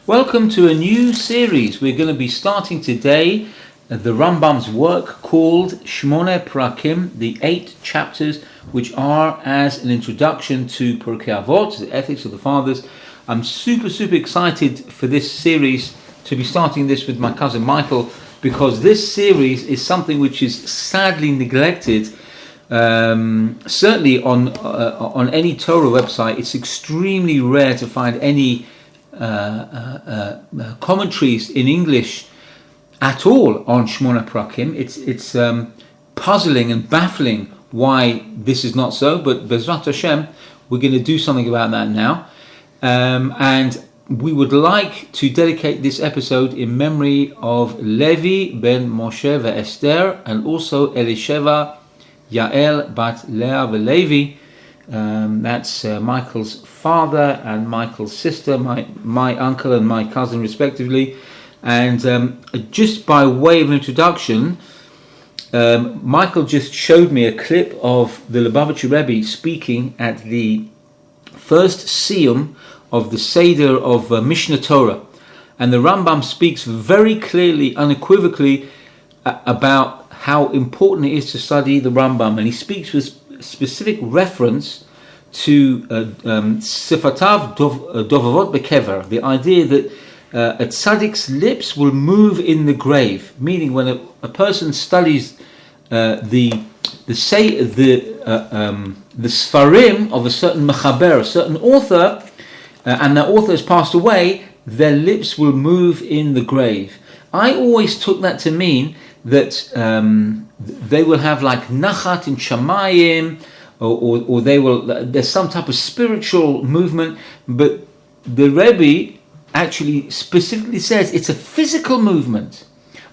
Welcome to a new series. We're going to be starting today the Rambam's work called Shemonah Perakim, the 8 chapters which are as an introduction to Pirkei Avot, the ethics of the fathers. I'm super excited for this series, to be starting this with my cousin Michael, because this series is something which is sadly neglected. Certainly on any Torah website, it's extremely rare to find any commentaries in English at all on Shemonah Perakim. It's puzzling and baffling why this is not so, but Bezrat Hashem, we're going to do something about that now. And we would like to dedicate this episode in memory of Levi ben Moshe ve'Esther, and also Elisheva Yael bat Leah ve'Levi. That's Michael's father and Michael's sister, my uncle and my cousin respectively. And just by way of an introduction, Michael just showed me a clip of the Lubavitcher Rebbe speaking at the first siyum of the Seder of Mishnah Torah. And the Rambam speaks very clearly, unequivocally about how important it is to study the Rambam. And he speaks with specific reference to Sifatav Dovavot Bekever, the idea that a tzaddik's lips will move in the grave, meaning when a person studies the Sfarim of a certain mechaber, a certain author, and that author has passed away, their lips will move in the grave. I always took that to mean that they will have like nachat in shamayim, or they will. There's some type of spiritual movement, but the Rebbe actually specifically says it's a physical movement.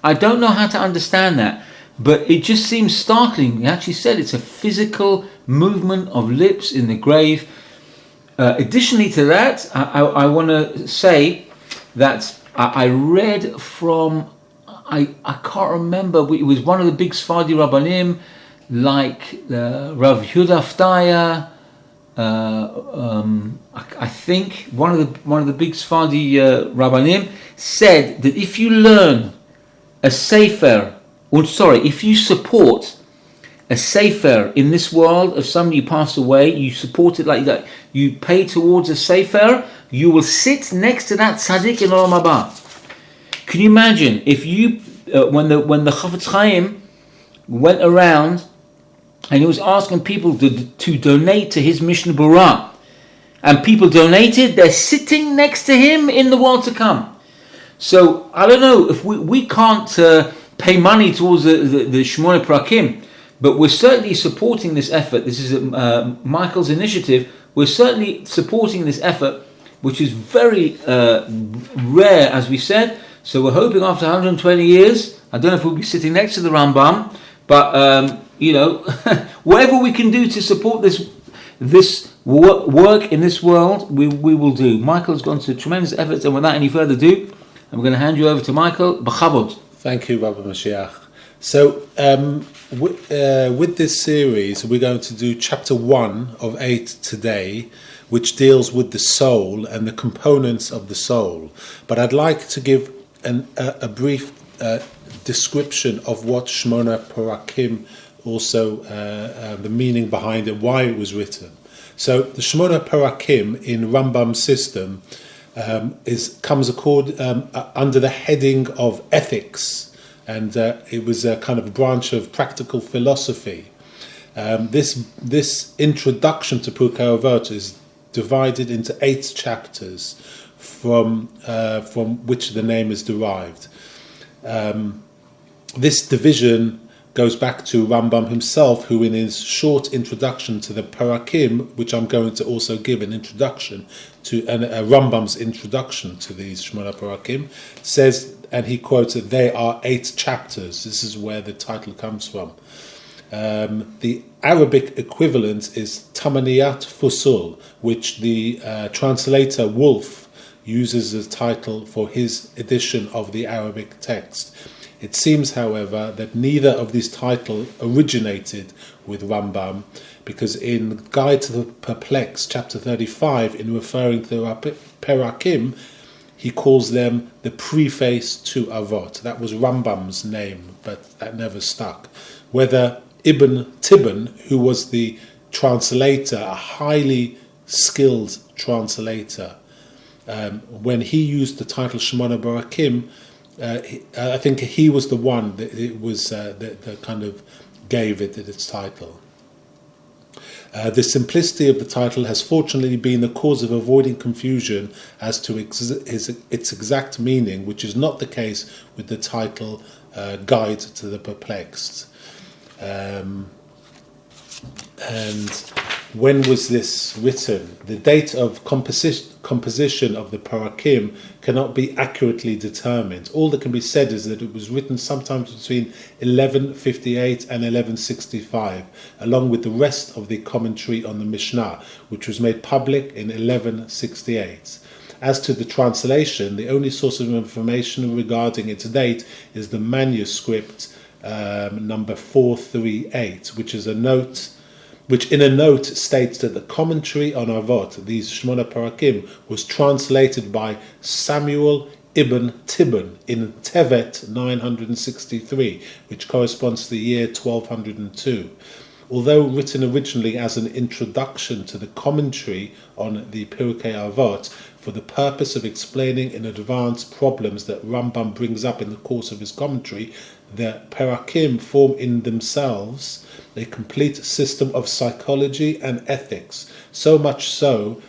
I don't know how to understand that, but it just seems startling. He actually said it's a physical movement of lips in the grave. Additionally to that, I want to say that I read from, I can't remember, it was one of the big Sephardi Rabbanim, like Rav Yehuda Aftaya, I think one of the big Sephardi Rabbanim said that if you learn a sefer, if you support a sefer in this world of somebody who passed away, you support it like that, you pay towards a sefer, you will sit next to that tzaddik in Olam Haba. Can you imagine if you, when the Chafetz Chaim went around and he was asking people to donate to his Mishnah Berurah, and people donated, they're sitting next to him in the world to come. So I don't know if we can't pay money towards the Shemonah Perakim, but we're certainly supporting this effort. This is Michael's initiative. We're certainly supporting this effort, which is very rare, as we said. So we're hoping after 120 years, I don't know if we'll be sitting next to the Rambam, but whatever we can do to support this work in this world, we will do. Michael's gone to tremendous efforts, and without any further ado, I'm going to hand you over to Michael. B'chavod. Thank you, Rabbi Mashiach. So, with this series, we're going to do chapter 1 of 8 today, which deals with the soul and the components of the soul. But I'd like to give a brief description of what Shemonah Perakim, also the meaning behind it, why it was written. So the Shemonah Perakim in Rambam's system comes under the heading of ethics, and it was a kind of branch of practical philosophy. This introduction to Pirkei Avot is divided into 8 chapters, from which the name is derived. This division goes back to Rambam himself, who in his short introduction to the Perakim, which I'm going to also give an introduction to, and Rambam's introduction to these Shemonah Perakim, says, and he quotes that they are 8 chapters. This is where the title comes from. The Arabic equivalent is Tamaniyat Fusul, which the translator Wolf uses as a title for his edition of the Arabic text. It seems, however, that neither of these titles originated with Rambam, because in Guide to the Perplexed, chapter 35, in referring to Perakim, he calls them the preface to Avot. That was Rambam's name, but that never stuck. Whether Ibn Tibbon, who was the translator, a highly skilled translator, when he used the title Shemonah Perakim, I think he was the one that it was that kind of gave it its title. The simplicity of the title has fortunately been the cause of avoiding confusion as to its exact meaning, which is not the case with the title Guide to the Perplexed. And when was this written? The date of composition of the Perakim cannot be accurately determined. All that can be said is that it was written sometime between 1158 and 1165, along with the rest of the commentary on the Mishnah, which was made public in 1168. As to the translation, the only source of information regarding its date is the manuscript number 438, which in a note states that the commentary on Avot, these Shemonah Perakim, was translated by Samuel ibn Tibbon in Tevet 963, which corresponds to the year 1202. Although written originally as an introduction to the commentary on the Pirkei Avot, for the purpose of explaining in advance problems that Rambam brings up in the course of his commentary, the Perakim form in themselves a complete system of psychology and ethics, so much so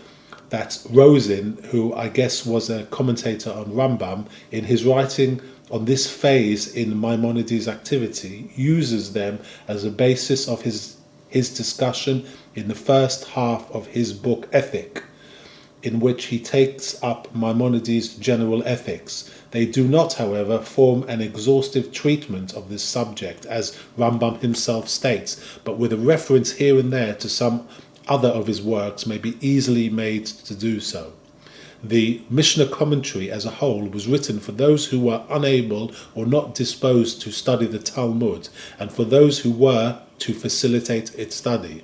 that Rosin, who I guess was a commentator on Rambam, in his writing on this phase in Maimonides' activity, uses them as a basis of his discussion in the first half of his book Ethic, in which he takes up Maimonides' general ethics. They do not, however, form an exhaustive treatment of this subject, as Rambam himself states, but with a reference here and there to some other of his works may be easily made to do so. The Mishnah commentary as a whole was written for those who were unable or not disposed to study the Talmud, and for those who were, to facilitate its study.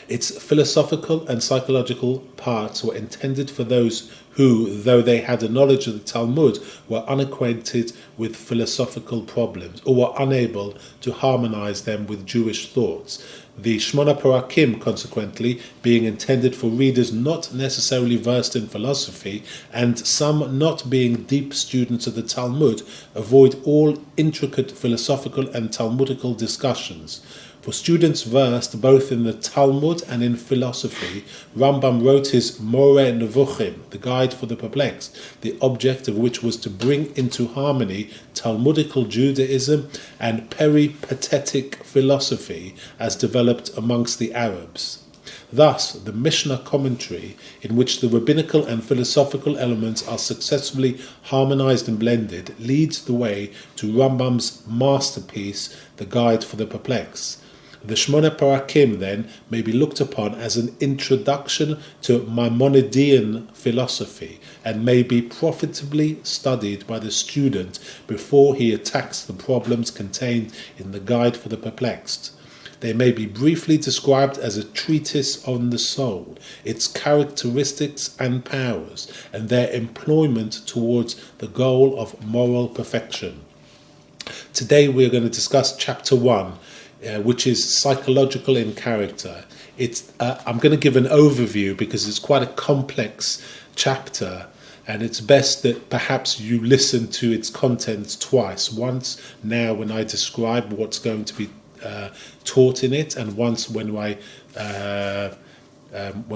Its philosophical and psychological parts were intended for those who, though they had a knowledge of the Talmud, were unacquainted with philosophical problems, or were unable to harmonize them with Jewish thoughts. The Shemonah Perakim, consequently, being intended for readers not necessarily versed in philosophy, and some not being deep students of the Talmud, avoid all intricate philosophical and Talmudical discussions. For students versed both in the Talmud and in philosophy, Rambam wrote his Moreh Nevuchim, the Guide for the Perplexed, the object of which was to bring into harmony Talmudical Judaism and peripatetic philosophy as developed amongst the Arabs. Thus, the Mishnah commentary, in which the rabbinical and philosophical elements are successfully harmonized and blended, leads the way to Rambam's masterpiece, the Guide for the Perplexed. The Shemonah Perakim, then, may be looked upon as an introduction to Maimonidean philosophy, and may be profitably studied by the student before he attacks the problems contained in the Guide for the Perplexed. They may be briefly described as a treatise on the soul, its characteristics and powers, and their employment towards the goal of moral perfection. Today we are going to discuss chapter 1, which is psychological in character. I'm going to give an overview because it's quite a complex chapter, and it's best that perhaps you listen to its contents twice. Once now when I describe what's going to be taught in it, and once when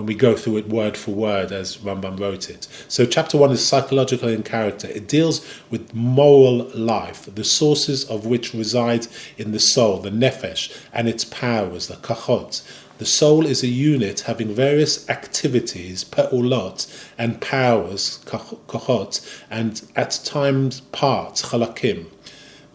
we go through it word for word as Rambam wrote it. So chapter 1 is psychological in character. It deals with moral life, the sources of which reside in the soul, the nefesh, and its powers, the kachot. The soul is a unit having various activities, pe'ulot, and powers, kachot, and at times parts, chalakim.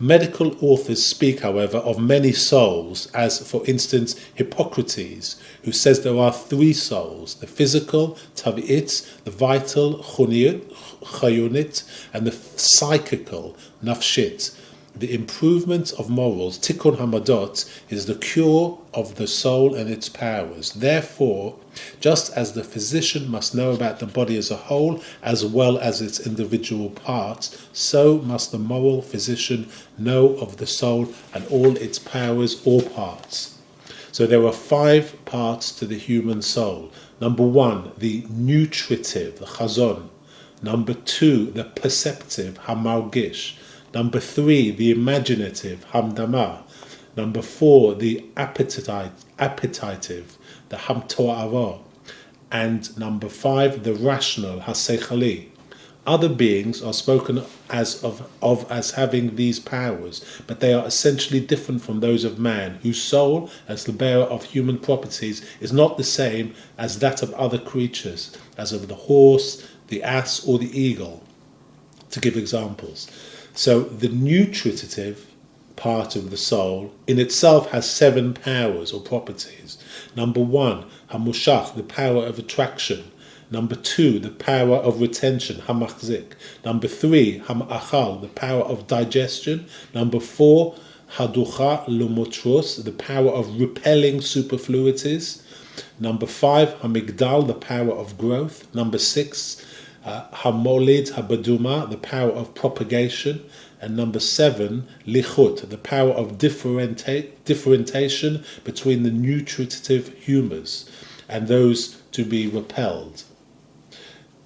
Medical authors speak, however, of many souls, as, for instance, Hippocrates, who says there are 3 souls, the physical, tabi'it, the vital, chayunit, and the psychical, nafshit. the improvement of morals, tikkun hamadot, is the cure of the soul and its powers. Therefore, just as the physician must know about the body as a whole as well as its individual parts, so must the moral physician know of the soul and all its powers or parts. So there are 5 parts to the human soul. Number 1, the nutritive, the chazon. Number 2, the perceptive, hamargish. Number 3, the imaginative, hamdama. Number 4, the appetitive, the hamto'ava. And number 5, the rational, haseichali. Other beings are spoken as having these powers, but they are essentially different from those of man, whose soul, as the bearer of human properties, is not the same as that of other creatures, as of the horse, the ass, or the eagle, to give examples. So the nutritive part of the soul in itself has 7 powers or properties. Number 1, hamushach, the power of attraction. Number 2, the power of retention, hamachzik. Number 3, hamachal, the power of digestion. Number 4, haducha lumotros, the power of repelling superfluities. Number 5, hamigdal, the power of growth. Number 6, hamolid habaduma, the power of propagation. And number 7, lichut, the power of differentiation between the nutritive humours and those to be repelled.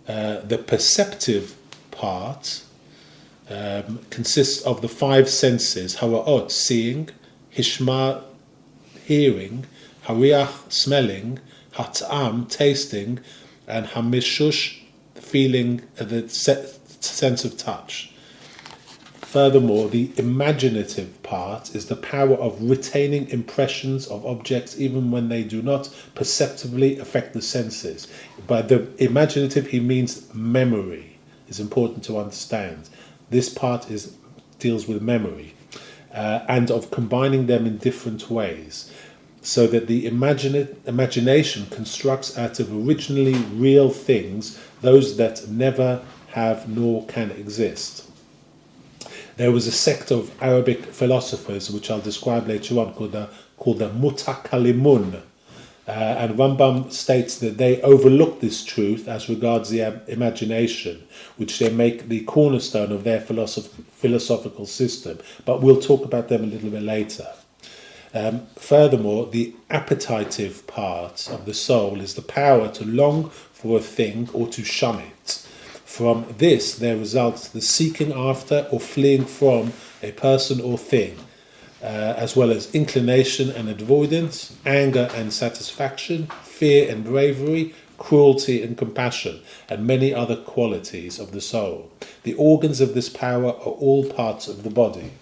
The perceptive part consists of the 5 senses: hawa'ot, seeing; hishma, hearing; hariach, smelling; hat'am, tasting; and hamishush, feeling, the sense of touch. Furthermore, the imaginative part is the power of retaining impressions of objects even when they do not perceptibly affect the senses. By the imaginative, he means memory. It's important to understand. This part deals with memory and of combining them in different ways, so that the imagination constructs out of originally real things those that never have nor can exist. There was a sect of Arabic philosophers, which I'll describe later on, called the Mutakalimun. And Rambam states that they overlook this truth as regards the imagination, which they make the cornerstone of their philosophical system. But we'll talk about them a little bit later. Furthermore, the appetitive part of the soul is the power to long for a thing or to shun it. From this, there results the seeking after or fleeing from a person or thing, as well as inclination and avoidance, anger and satisfaction, fear and bravery, cruelty and compassion, and many other qualities of the soul. The organs of this power are all parts of the body.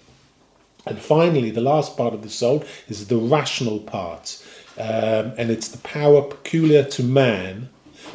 And finally, the last part of the soul is the rational part, and it's the power peculiar to man,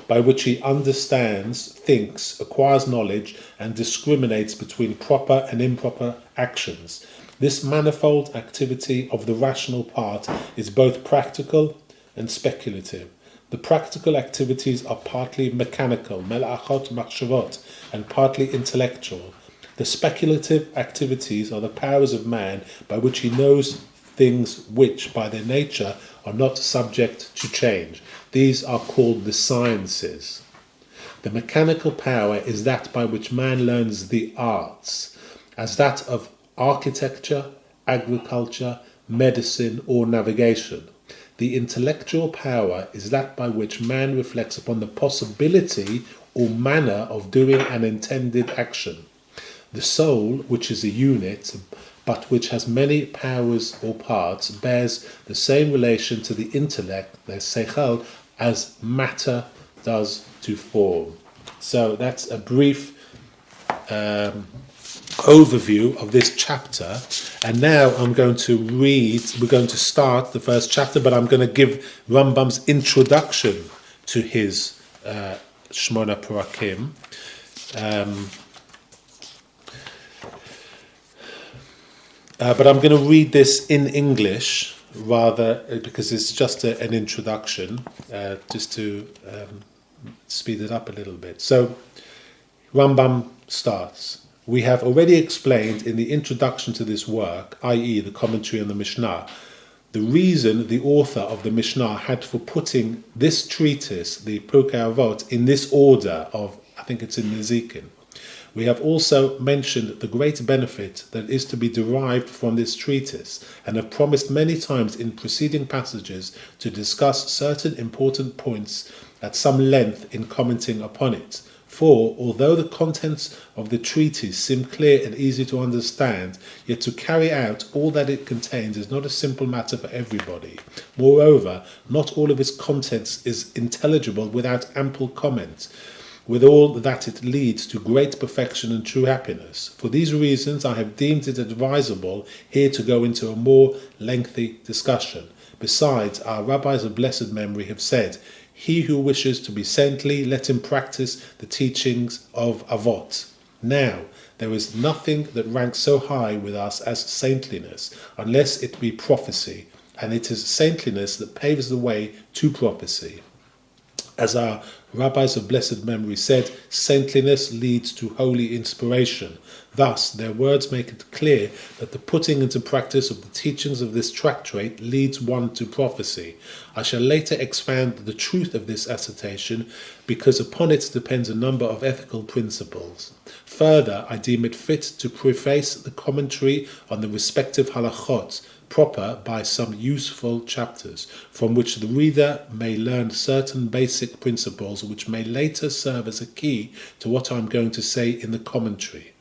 by which he understands, thinks, acquires knowledge, and discriminates between proper and improper actions. This manifold activity of the rational part is both practical and speculative. The practical activities are partly mechanical, melachot machshavot, and partly intellectual. The speculative activities are the powers of man by which he knows things which, by their nature, are not subject to change. These are called the sciences. The mechanical power is that by which man learns the arts, as that of architecture, agriculture, medicine, or navigation. The intellectual power is that by which man reflects upon the possibility or manner of doing an intended action. The soul, which is a unit, but which has many powers or parts, bears the same relation to the intellect, the seichel, as matter does to form. So that's a brief overview of this chapter. And now we're going to start the first chapter, but I'm going to give Rambam's introduction to his Shemonah Perakim. But I'm going to read this in English rather, because it's just an introduction, just to speed it up a little bit. So Rambam starts. We have already explained in the introduction to this work, i.e. the commentary on the Mishnah, the reason the author of the Mishnah had for putting this treatise, the Pirkei Avot, in this order of, I think it's in Nezikin. We have also mentioned the great benefit that is to be derived from this treatise, and have promised many times in preceding passages to discuss certain important points at some length in commenting upon it. For, although the contents of the treatise seem clear and easy to understand, yet to carry out all that it contains is not a simple matter for everybody. Moreover, not all of its contents is intelligible without ample comment, with all that it leads to great perfection and true happiness. For these reasons, I have deemed it advisable here to go into a more lengthy discussion. Besides, our rabbis of blessed memory have said, "He who wishes to be saintly, let him practice the teachings of Avot." Now, there is nothing that ranks so high with us as saintliness, unless it be prophecy, and it is saintliness that paves the way to prophecy. As our rabbis of blessed memory said, saintliness leads to holy inspiration. Thus, their words make it clear that the putting into practice of the teachings of this tractate leads one to prophecy. I shall later expand the truth of this assertion, because upon it depends a number of ethical principles. Further, I deem it fit to preface the commentary on the respective halachot proper by some useful chapters, from which the reader may learn certain basic principles which may later serve as a key to what I am going to say in the commentary.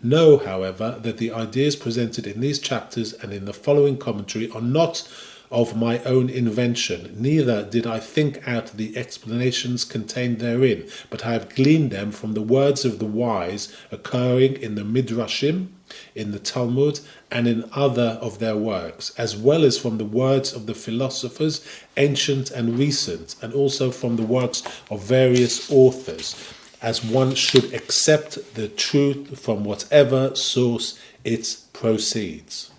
Know, however, that the ideas presented in these chapters and in the following commentary are not of my own invention, neither did I think out the explanations contained therein, but I have gleaned them from the words of the wise occurring in the Midrashim, in the Talmud, and in other of their works, as well as from the words of the philosophers, ancient and recent, and also from the works of various authors, as one should accept the truth from whatever source it proceeds.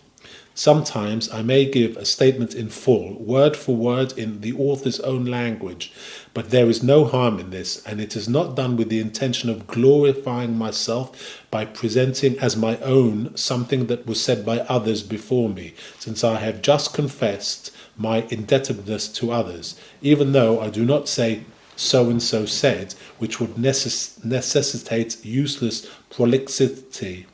Sometimes I may give a statement in full, word for word in the author's own language, but there is no harm in this, and it is not done with the intention of glorifying myself by presenting as my own something that was said by others before me, since I have just confessed my indebtedness to others, even though I do not say so-and-so said, which would necessitate useless prolixity.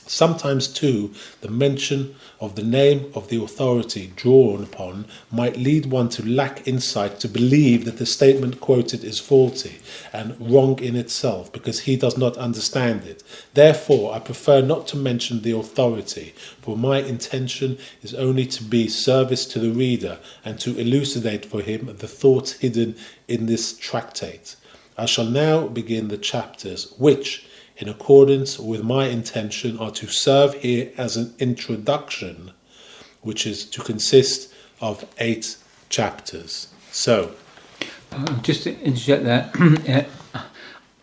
Sometimes, too, the mention of the name of the authority drawn upon might lead one to lack insight to believe that the statement quoted is faulty and wrong in itself, because he does not understand it. Therefore, I prefer not to mention the authority, for my intention is only to be service to the reader and to elucidate for him the thoughts hidden in this tractate. I shall now begin the chapters, which, in accordance with my intention, are to serve here as an introduction, which is to consist of 8 chapters. So, just to interject that,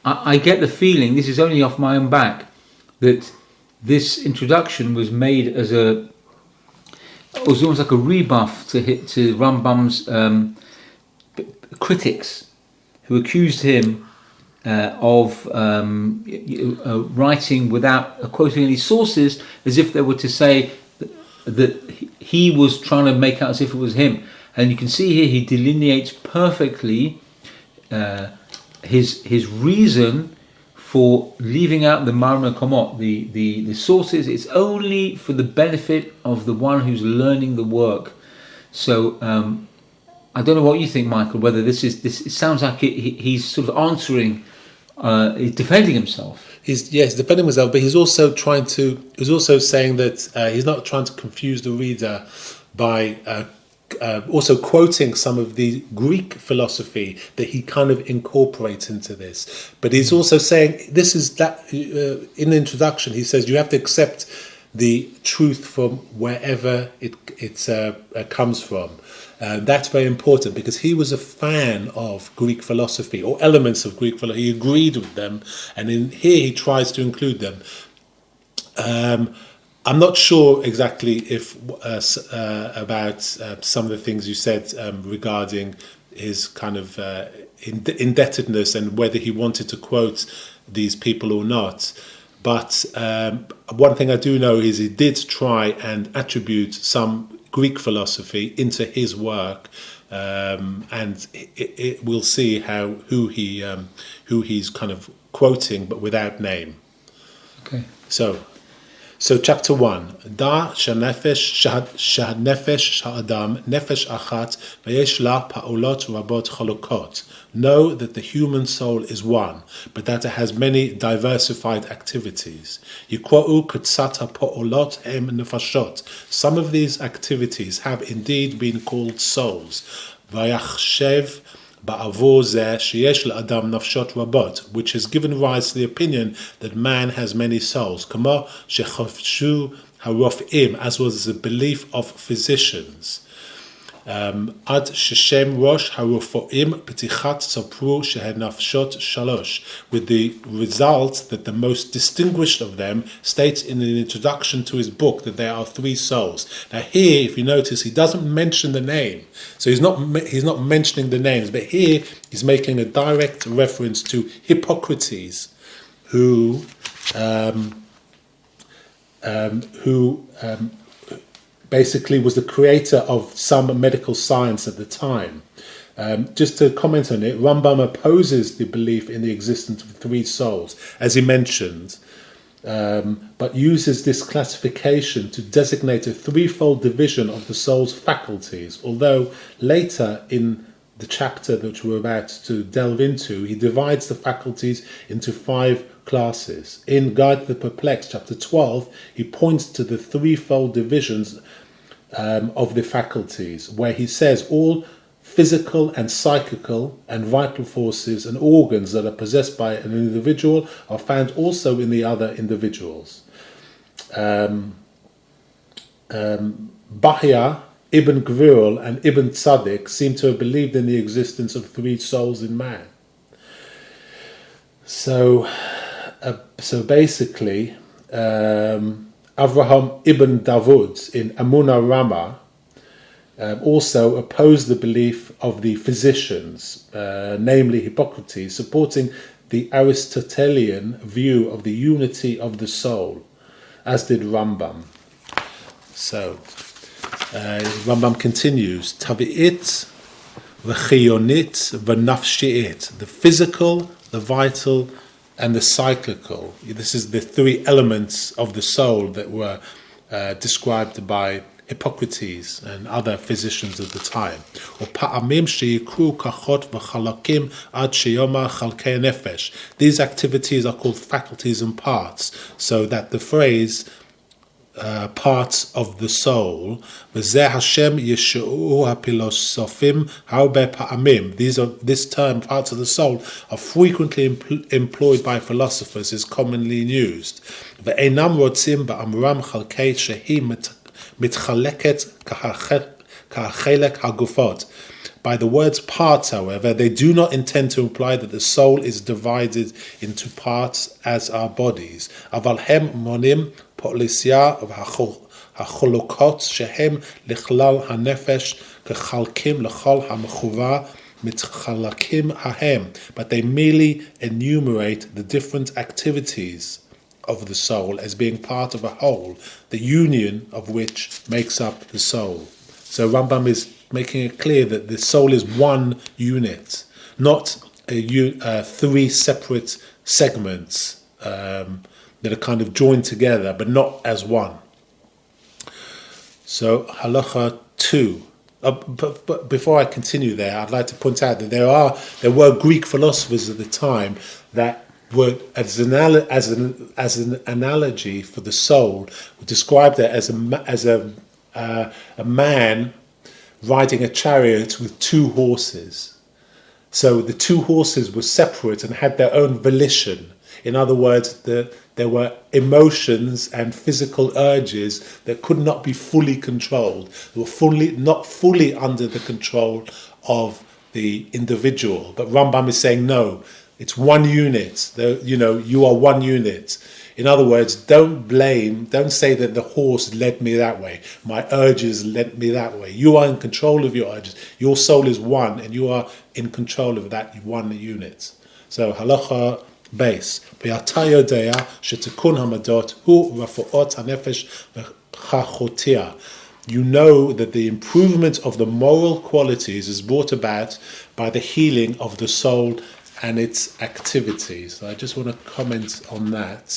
I get the feeling, this is only off my own back, that this introduction was made as it was almost like a rebuff to Rambam's critics, who accused him of writing without quoting any sources, as if they were to say that he was trying to make out as if it was him. And you can see here he delineates perfectly his reason for leaving out the Marma Komot, the sources. It's only for the benefit of the one who's learning the work. So I don't know what you think, Michael, whether this. It sounds like he's sort of answering, defending himself. He's defending himself, but he's also saying that he's not trying to confuse the reader by also quoting some of the Greek philosophy that he kind of incorporates into this. But he's also saying this is that in the introduction he says you have to accept the truth from wherever it comes from. That's very important, because he was a fan of Greek philosophy, or elements of Greek philosophy. He agreed with them, and in here he tries to include them. I'm not sure exactly if about some of the things you said regarding his kind of indebtedness and whether he wanted to quote these people or not. But one thing I do know is he did try and attribute some Greek philosophy into his work, and we'll see who he's kind of quoting, but without name. Okay. So chapter 1, Da shanefesh ha'adam nefesh achat v'yesh la pa'olot rabot chalukot. Know that the human soul is one, but that it has many diversified activities. Yikwa'u katsat ha'pa'olot em nefashot. Some of these activities have indeed been called souls. Vayachshev ba'avor zeh sheyesh la'adam nafshot rabot, which has given rise to the opinion that man has many souls. Kama shechavshu harofim, as was the belief of physicians. Ad sheshem rosh harofoim p'tichat tzapru shehenafshot shalosh, with the result that the most distinguished of them states in the introduction to his book that there are 3 souls. Now here, if you notice, he doesn't mention the name, so he's not mentioning the names, but here he's making a direct reference to Hippocrates, who basically was the creator of some medical science at the time. Just to comment on it, Rambam opposes the belief in the existence of 3 souls, as he mentioned, but uses this classification to designate a threefold division of the soul's faculties, although later in the chapter that we're about to delve into, he divides the faculties into 5 classes. In Guide to the Perplexed, chapter 12, he points to the threefold divisions of the faculties, where he says all physical and psychical and vital forces and organs that are possessed by an individual are found also in the other individuals. Bahya, Ibn Gvirul and Ibn Tzaddik seem to have believed in the existence of 3 souls in man. So basically, Avraham ibn Davud in Amunah Rama also opposed the belief of the physicians, namely Hippocrates, supporting the Aristotelian view of the unity of the soul, as did Rambam. So Rambam continues, Tabi'it v'chiyonit v'nafshi'it, the physical, the vital, and the cyclical. This is the 3 elements of the soul that were described by Hippocrates and other physicians of the time. These activities are called faculties and parts, so that the phrase parts of the soul, this term parts of the soul are frequently employed by philosophers, is commonly used. By the words parts, however, they do not intend to imply that the soul is divided into parts as our bodies. Avalhem monim polisia of hacholokot shehem lichlal hanefesh kechalkim lechol hamechuva mitchalakim hahem. But they merely enumerate the different activities of the soul as being part of a whole, the union of which makes up the soul. So Rambam is making it clear that the soul is one unit, not 3 separate segments that are kind of joined together, but not as one. So halacha 2. But before I continue there, I'd like to point out that there were Greek philosophers at the time that were, as an analogy for the soul, described it as a man riding a chariot with 2 horses. So the 2 horses were separate and had their own volition. In other words, there were emotions and physical urges that could not be fully controlled. They were not fully under the control of the individual. But Rambam is saying, no, it's one unit. You are one unit. In other words, don't say that the horse led me that way. My urges led me that way. You are in control of your urges. Your soul is one, and you are in control of that one unit. So halacha base. ואתה יודע שתיקון המדות הוא רפואת הנפש וחכותיה. You know that the improvement of the moral qualities is brought about by the healing of the soul and its activities. So I just want to comment on that.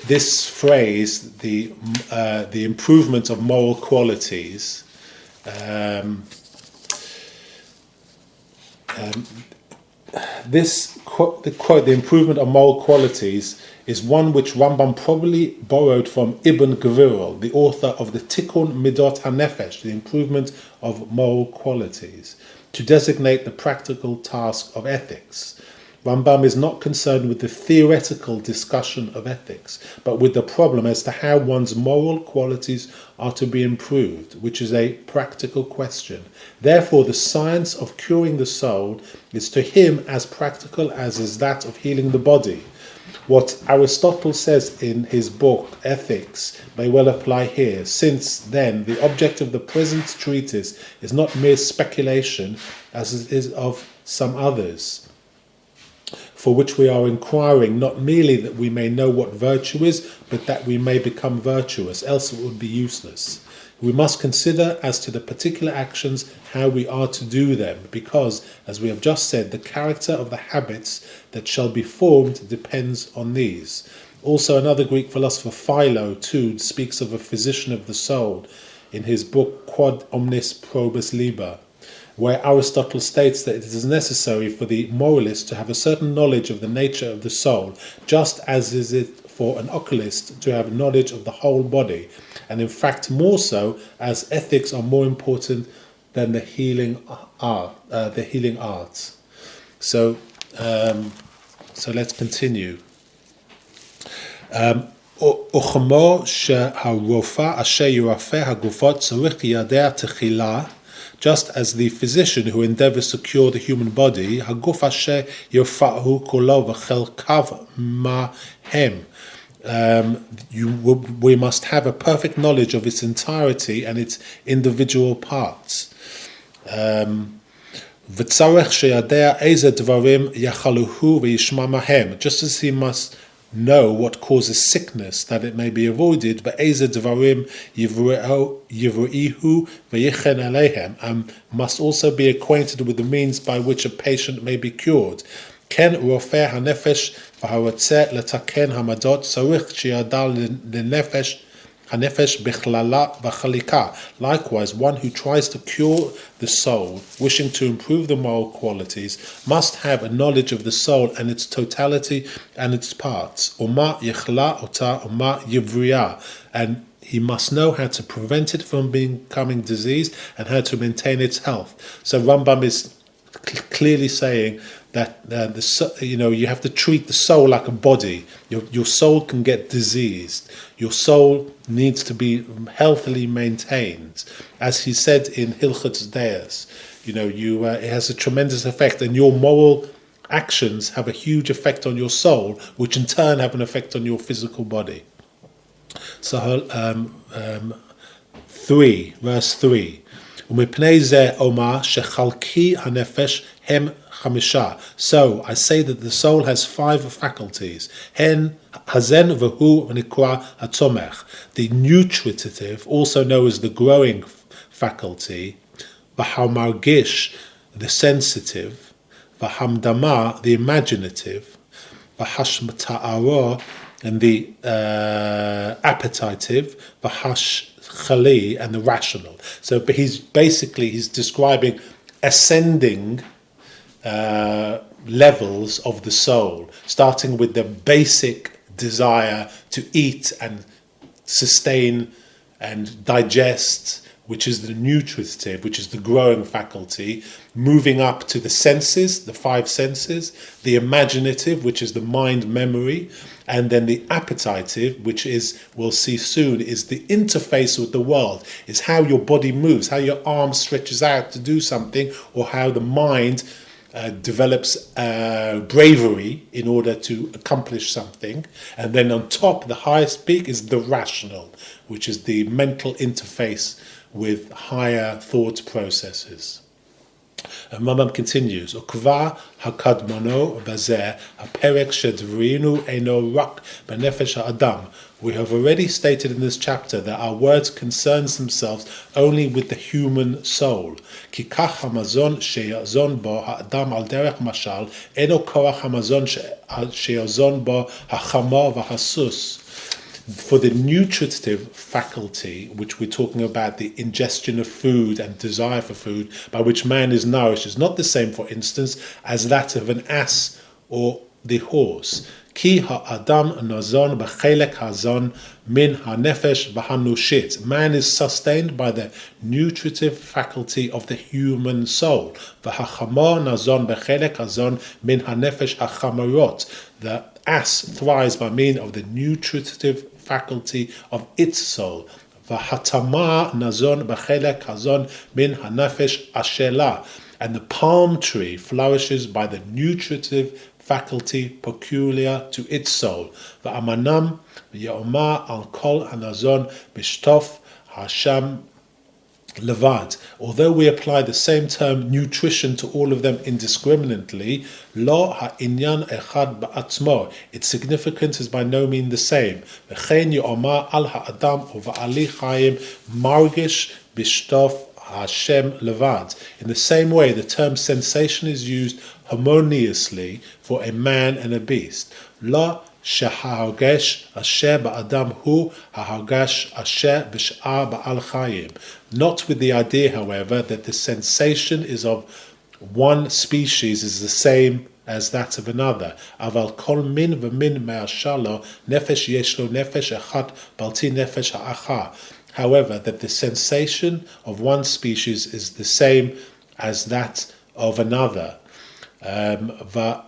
This phrase, the improvement of moral qualities, the quote, the improvement of moral qualities, is one which Rambam probably borrowed from Ibn Gvirol, the author of the Tikkun Midot HaNefesh, the improvement of moral qualities, to designate the practical task of ethics. Rambam is not concerned with the theoretical discussion of ethics, but with the problem as to how one's moral qualities are to be improved, which is a practical question. Therefore, the science of curing the soul is to him as practical as is that of healing the body. What Aristotle says in his book Ethics may well apply here, since then the object of the present treatise is not mere speculation as it is of some others, for which we are inquiring not merely that we may know what virtue is, but that we may become virtuous, else it would be useless. We must consider as to the particular actions how we are to do them, because, as we have just said, the character of the habits that shall be formed depends on these. Also, another Greek philosopher, Philo, too, speaks of a physician of the soul in his book Quod Omnis Probus Liber, where Aristotle states that it is necessary for the moralist to have a certain knowledge of the nature of the soul, just as is it for an oculist to have knowledge of the whole body, and in fact more so, as ethics are more important than the healing arts. So let's continue. וכמו שהרופא אשר ירפא הגופות צריך ידע תחילה, just as the physician who endeavors to cure the human body, הגוף אשר ירפאהו כולו וחלקיו מהם. We must have a perfect knowledge of its entirety and its individual parts. וצריך שידע איזה דברים יחלוהו וישמע מהם, just as he must know what causes sickness that it may be avoided, ואיזה דברים יבראיהו ויחן עליהם, and must also be acquainted with the means by which a patient may be cured. כן רופא הנפש והרוצה לתקן המדות צריך שידע הנפש בכללה וחלקה. Likewise, one who tries to cure the soul, wishing to improve the moral qualities, must have a knowledge of the soul and its totality and its parts. ומה יכלה אותה ומה יבריה. And he must know how to prevent it from becoming diseased and how to maintain its health. So Rambam is clearly saying that you have to treat the soul like a body. Your soul can get diseased. Your soul needs to be healthily maintained. As he said in Hilchot Deis, it has a tremendous effect, and your moral actions have a huge effect on your soul, which in turn have an effect on your physical body. So, 3, verse 3. ומפני זה אומר שחלקי הנפש הם 5. So I say that the soul has 5 faculties. הן הזן והוא נקרא הצומח. The nutritive, also known as the growing faculty, והמרגיש, the sensitive, והמדמה, the imaginative, והשמתארו, and the appetitive, והשכלי, and the rational. So he's describing ascending levels of the soul, starting with the basic desire to eat and sustain and digest, which is the nutritive, which is the growing faculty, moving up to the senses, the 5 senses, the imaginative, which is the mind memory, and then the appetitive, which is, we'll see soon, is the interface with the world, is how your body moves, how your arm stretches out to do something, or how the mind develops bravery in order to accomplish something. And then on top, the highest peak is the rational, which is the mental interface with higher thought processes. And Rambam continues, Ukva hakadmono bazeh haperek shedvrinu eno rak benefesh ha'adam. We have already stated in this chapter that our words concerns themselves only with the human soul. Kikach hamazon sheyazon bo ha'adam al derech mashal eno korach hamazon sheyazon bo hachama v'hasus. For the nutritive faculty, which we're talking about, the ingestion of food and desire for food, by which man is nourished, is not the same, for instance, as that of an ass or the horse. Ki ha'adam nazon b'chelek hazon min ha'nefesh v'hanushit. Man is sustained by the nutritive faculty of the human soul. V'hachama nazon b'chelek hazon min ha'nefesh ha'chamarot. The ass thrives by means of the nutritive faculty of its soul. V'hatama nazon b'chelek hazon min ha'nefesh ashela. And the palm tree flourishes by the nutritive faculty peculiar to its soul. V'amanam v'ya'oma al kol hanazon b'shtof hasham levad. Although we apply the same term nutrition to all of them indiscriminately, lo ha'inyan echad ba'atzmo, its significance is by no means the same. V'chein ya'oma al ha'adam uva'ali chayim margish b'shtof Hashem levad. In the same way, the term sensation is used harmoniously for a man and a beast. La shehahargesh asher ba'adam hu hahargesh asher b'sh'ar ba'al chayim. Not with the idea, however, that the sensation is of one species is the same as that of another. Aval kol min v'min me'ashalo nefesh yeshlo nefesh echad balti nefesh ha'acha. However, that the sensation of one species is the same as that of another. V'yitchayvu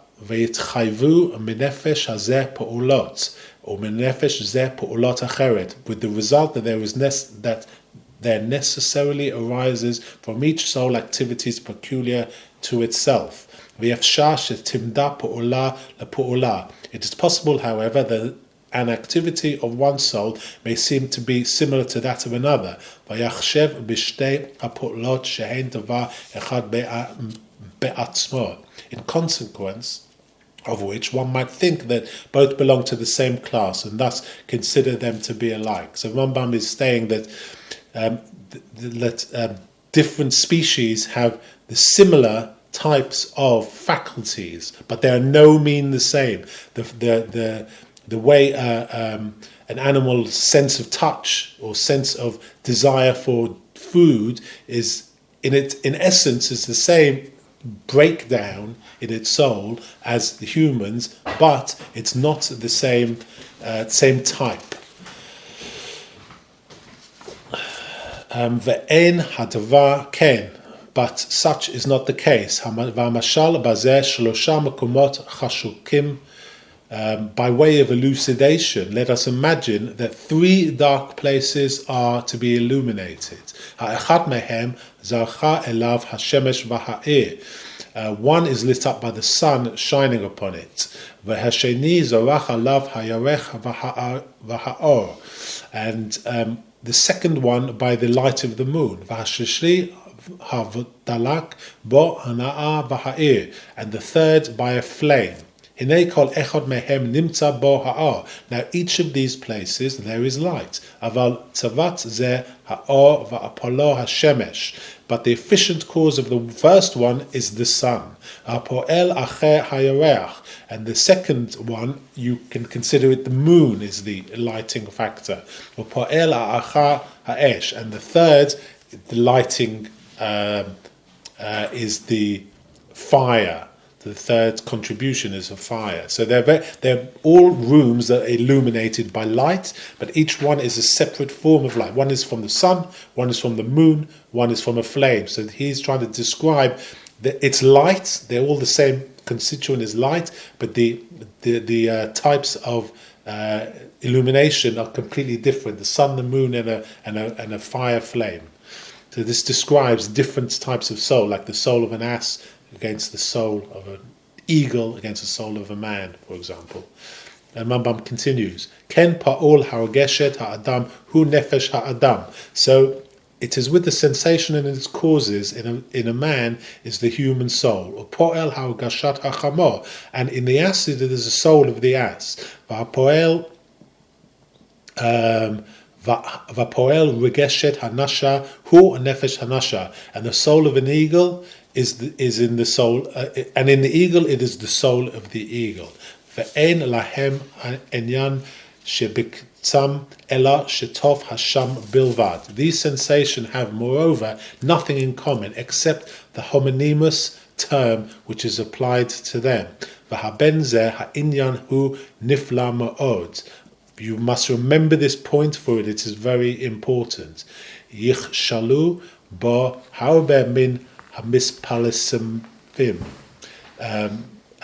minefesh hazeh pa'ulot, or minefesh zeh pa'ulot acheret, with the result that there necessarily arises from each soul activities peculiar to itself. V'yafshah shetimda pa'ula lapa'ula. It is possible, however, that an activity of one soul may seem to be similar to that of another. Vayachshev b'shtei ha'pa'ulot she'en davar echad be'atzmo. In consequence of which one might think that both belong to the same class and thus consider them to be alike. So Rambam is saying that different species have the similar types of faculties, but they are no mean the same. The way an animal's sense of touch or sense of desire for food is, in essence, is the same breakdown in its soul as the humans, but it's not the same type. Ve'en hadavar ken, but such is not the case. V'amashal bazeh shlosha makomot chashukim. By way of elucidation, let us imagine that 3 dark places are to be illuminated. Ha'echad mehem zarcha elav hashemesh v'ha'ir. One is lit up by the sun shining upon it. V'hasheni zarach alav hayarech v'ha'or. And the second one by the light of the moon. V'hashishli havdalak bo hana'a v'ha'ir. And the third by a flame. Now each of these places there is light. But the efficient cause of the first one is the sun. And the second one, you can consider it the moon is the lighting factor. And the third, the lighting is the fire. The third contribution is a fire. So they're all rooms that are illuminated by light, but each one is a separate form of light. One is from the sun, one is from the moon, one is from a flame. So he's trying to describe that it's light. They're all the same constituent as light, but the types of illumination are completely different. The sun, the moon, and a fire flame. So this describes different types of soul, like the soul of an ass against the soul of an eagle, against the soul of a man, for example. And Rambam continues, Ken pa'ol ha'ogeshet ha'adam hu nefesh ha'adam. So It is with the sensation and its causes in a man is the human soul. Upoel ha'ugashat ha'chamor, and in the ass it is the soul of the ass. Va'poel regeshet hanasha hu nefesh hanasha, and the soul of an eagle is in the soul, and in the eagle it is the soul of the eagle. Ve'en lahem enyan shebiktsam ela shetov hasham bilvad. These sensations have, moreover, nothing in common except the homonymous term which is applied to them. V'habenze ha'inyan hu nifla ma'od. You must remember this point, for it is very important. Yichshalu ba harbe min hamispalisimim.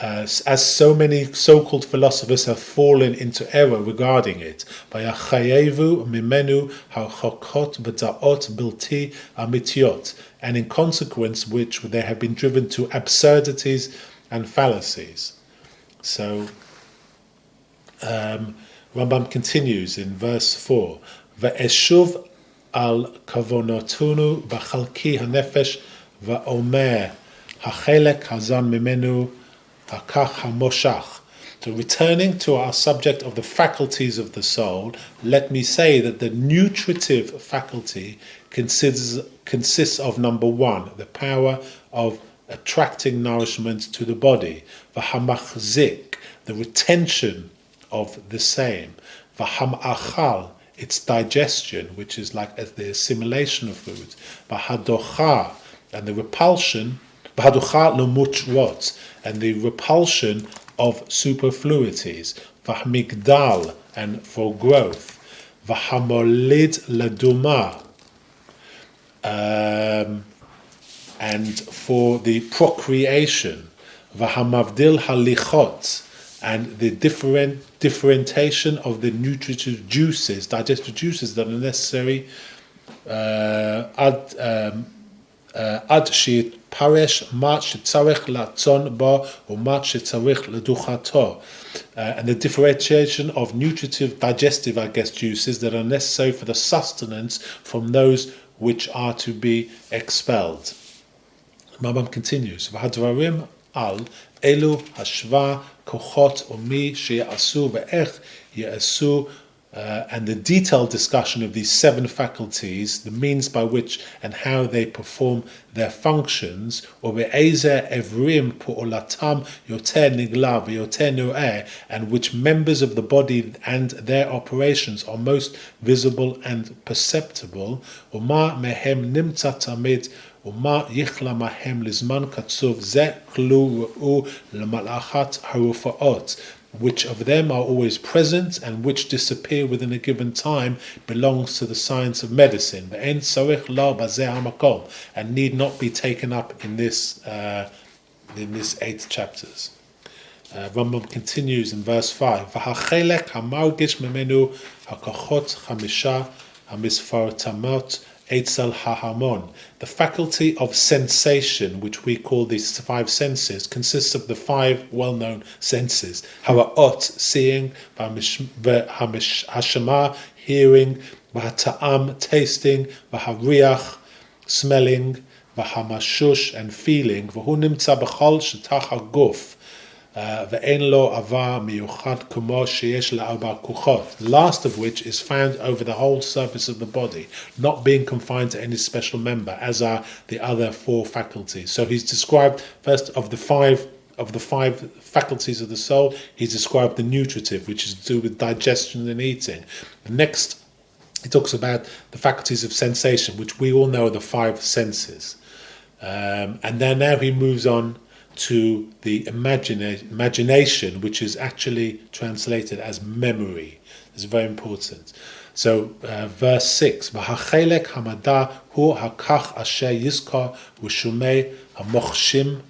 As so many so-called philosophers have fallen into error regarding it. Vayachayevu mimenu hachokot b'daot bilti amitiot, and in consequence which they have been driven to absurdities and fallacies. So Rambam continues in verse 4, Ve'eshuv al kavonotunu b'chalki hanefesh va'omer hachelek hazan mimenu hakach hamoshach. So returning to our subject of the faculties of the soul, let me say that the nutritive faculty consists of number one, the power of attracting nourishment to the body, v'hamachzik, the retention of the same, v'hamachal, its digestion, which is like the assimilation of food, v'hadocha, and the repulsion, v'hadocha l'mutrot, and the repulsion of superfluities, v'hamigdal, and for growth, v'hamolid laduma, and for the procreation, v'hamavdil halichot, and the differentiation of the nutritive juices, digestive juices that are necessary ad shit paresh mat shetzarech latzon ba or mat shetzarech leduchato, and the differentiation of nutritive digestive, juices that are necessary for the sustenance from those which are to be expelled. Rambam continues, v'hadvarim al elu hashva kochot umi sheyasu ve'ech yasu, and the detailed discussion of these seven faculties, the means by which and how they perform their functions, or be'ezer evrim pu'olatam yoter nigla v'yoter no'eh, and which members of the body and their operations are most visible and perceptible, uma mehem nimtza tamid Uma yichla mahem lizman katsuv ze klu ru'u l'malachat harufaot, which of them are always present and which disappear within a given time, belongs to the science of medicine. The en sarich la bazeh hamakom, and need not be taken up in this 8 chapters. Rambam continues in verse 5. V'hachelek hamargish memenu hakachot chamisha hamisfartamot Eitzel hahamon. The faculty of sensation, which we call these 5 senses, consists of the 5 well-known senses: ha'ot, seeing; ha'shama, hearing; ha'ta'am, tasting; ha'riach, smelling; ha'mashush, and feeling. V'hu nimtza b'chol shetach ha'guf. Ve'en lo avar miyuchad kumo sheyesh la'arba kuchot, last of which is found over the whole surface of the body, not being confined to any special member, as are the other 4 faculties. So he's described first of the five faculties of the soul. He's described the nutritive, which is to do with digestion and eating. Next, he talks about the faculties of sensation, which we all know are the 5 senses. And then now he moves on to the imagination, which is actually translated as memory. It's very important. So verse 6, V'hachelek hamada hu hakach asher yizkar v'shumei hamochshim.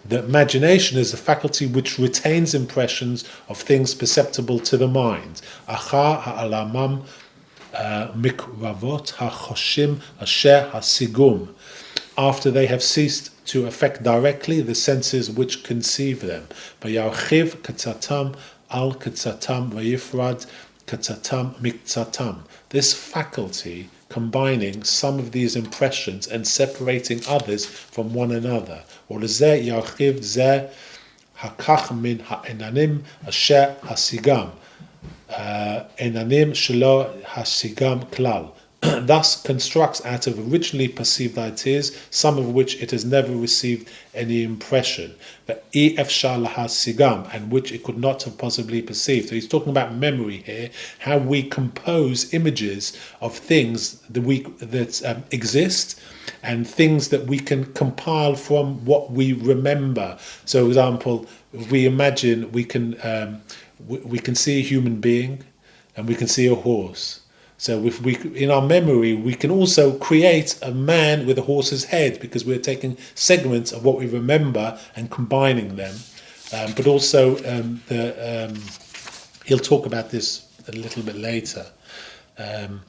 The imagination is a faculty which retains impressions of things perceptible to the mind. Acha ha'alamam mikravot hachoshim asher hasigum, after they have ceased to affect directly the senses which conceive them. V'yarchiv katzatam al katzatam v'yifrad katzatam mikzatam. This faculty combining some of these impressions and separating others from one another. ולזה ירחיב זה הכך מן העננים אשר השיגם, עננים שלא השיגם כלל. Thus constructs out of originally perceived ideas, some of which it has never received any impression, but and which it could not have possibly perceived. So he's talking about memory here, how we compose images of things that exist, and things that we can compile from what we remember. So, for example, if we imagine we can see a human being, and we can see a horse. So if we, in our memory, we can also create a man with a horse's head, because we're taking segments of what we remember and combining them. But also, he'll talk about this a little bit later. And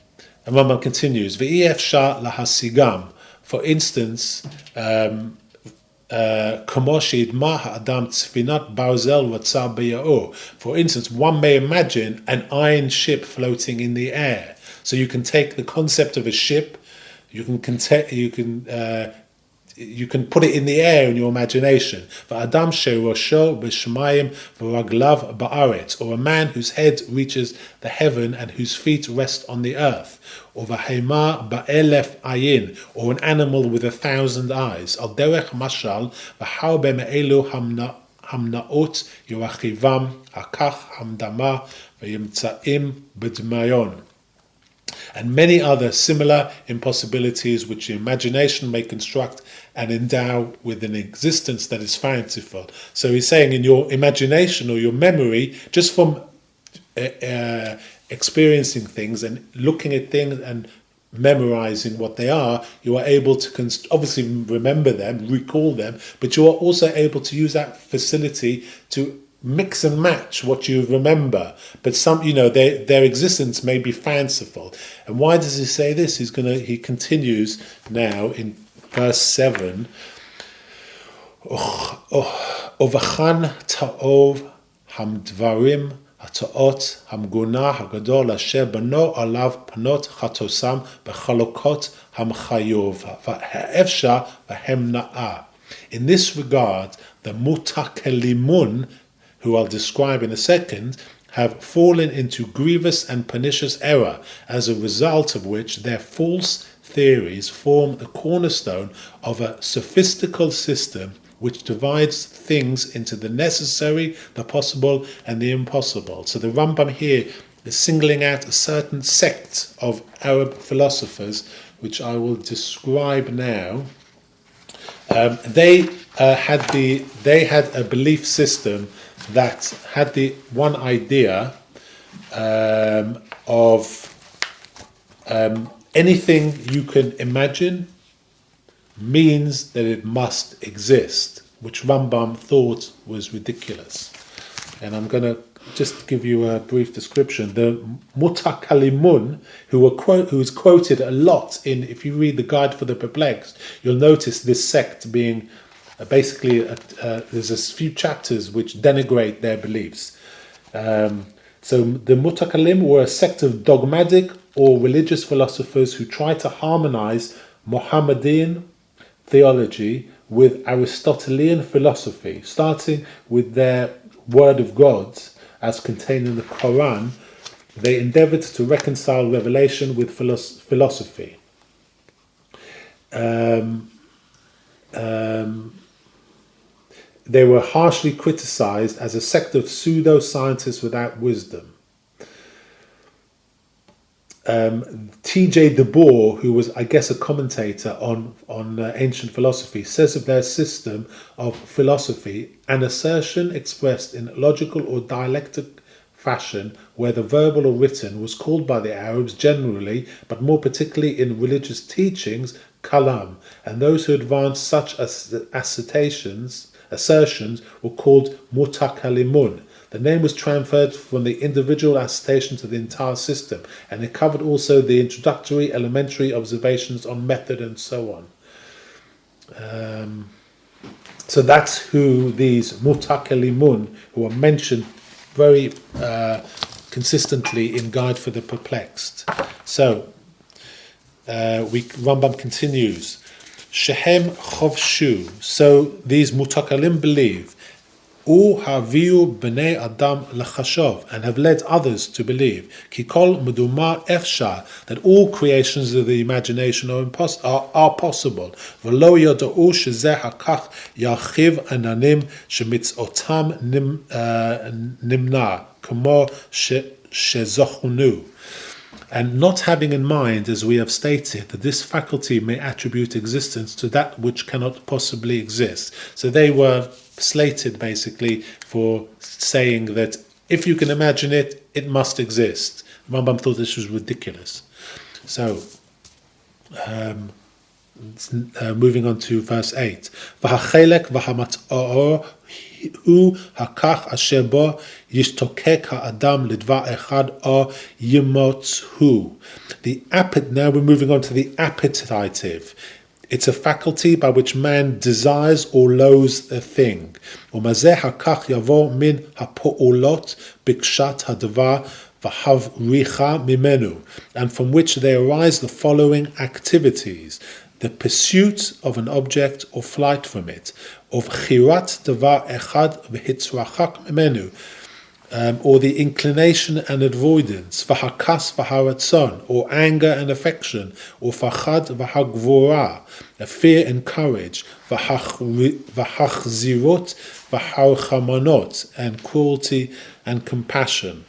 Rambam continues, V'efshar lahasigam. For instance, for instance, one may imagine an iron ship floating in the air. So you can take the concept of a ship, you can put it in the air in your imagination. Or a man whose head reaches the heaven and whose feet rest on the earth. Or an animal with 1,000 eyes. And many other similar impossibilities which the imagination may construct and endow with an existence that is fanciful. So he's saying, in your imagination or your memory, just from experiencing things and looking at things and memorizing what they are, you are able to obviously remember them, recall them, but you are also able to use that facility to mix and match what you remember. But some, their existence may be fanciful. And why does he say this? He continues now in verse 7. Ovachan ta'ov hamdvarim ha'ta'ot hamguna hagadol asher bano alav panot chatosam b'chalokot hamchayov ha'efsha v'hemna'a. In this regard, the mutakelimun, who I'll describe in a second, have fallen into grievous and pernicious error, as a result of which their false theories form the cornerstone of a sophistical system which divides things into the necessary, the possible, and the impossible. So the Rambam here is singling out a certain sect of Arab philosophers, which I will describe now. They had a belief system that had the one idea of anything you can imagine means that it must exist, which Rambam thought was ridiculous. And I'm going to just give you a brief description. The Mutakalimun, who is quoted a lot in, if you read the Guide for the Perplexed, you'll notice this sect being basically, there's a few chapters which denigrate their beliefs. So the Mutakalim were a sect of dogmatic or religious philosophers who tried to harmonize Mohammedan theology with Aristotelian philosophy, starting with their word of God as contained in the Quran. They endeavored to reconcile revelation with philosophy. They were harshly criticized as a sect of pseudo-scientists without wisdom. T.J. de Boer, who was, I guess, a commentator on ancient philosophy, says of their system of philosophy, an assertion expressed in logical or dialectic fashion, whether verbal or written, was called by the Arabs generally, but more particularly in religious teachings, kalam, and those who advanced such assertions were called mutakalimun. The name was transferred from the individual assertion to the entire system, and it covered also the introductory, elementary observations on method and so on. So that's who these mutakalimun, who are mentioned very consistently in Guide for the Perplexed. So Rambam continues, Shehem chovshu, so these mutakalim believe, U haviu b'nei adam lechashov, and have led others to believe, Kikol medumar efshar, that all creations of the imagination are possible. V'lo yoda'u shezeh hakach yachiv ananim shemitzotam nimna, kamo shezochunu. And not having in mind, as we have stated, that this faculty may attribute existence to that which cannot possibly exist. So they were slated basically for saying that if you can imagine it, it must exist. Rambam thought this was ridiculous. So, moving on to verse 8. V'hachelek v'hamat'or hu hakach asher bo yishtokek ha'adam lidvar echad or yimothu. Now we're moving on to the appetitive. It's a faculty by which man desires or loathes a thing. Umazeh hakach yavo min ha'po'olot bikshat hadavar v'havricha mimenu, and from which they arise the following activities: the pursuit of an object or flight from it, of chirat davar echad v'hitzrachak mimenu, or the inclination and avoidance, v'hakas v'haratzon, or anger and affection, or fachad v'hagvora, a fear and courage, v'hachzirot v'harchamanot, and cruelty and compassion.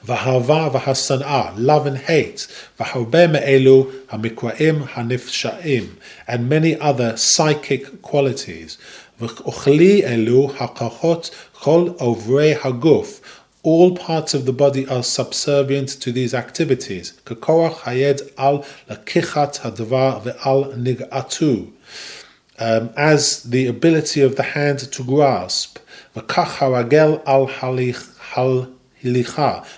V'hava v'hasan'a, love and hate, v'harbe me'elu hamikraim hanifsha'im, and many other psychic qualities. V'ochli elu hakachot kol ovrei haguf, all parts of the body are subservient to these activities. Kakorach hayed al lakichat hadvar ve'al nig'atu, as the ability of the hand to grasp. V'kach haragel al halicha,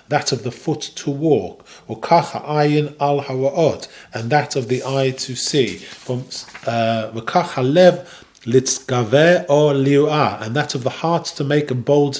that of the foot to walk. Or kach ha'ayin al haraot, and that of the eye to see. From v'kach halev litzgaveh or liu'ah, and that of the heart to make one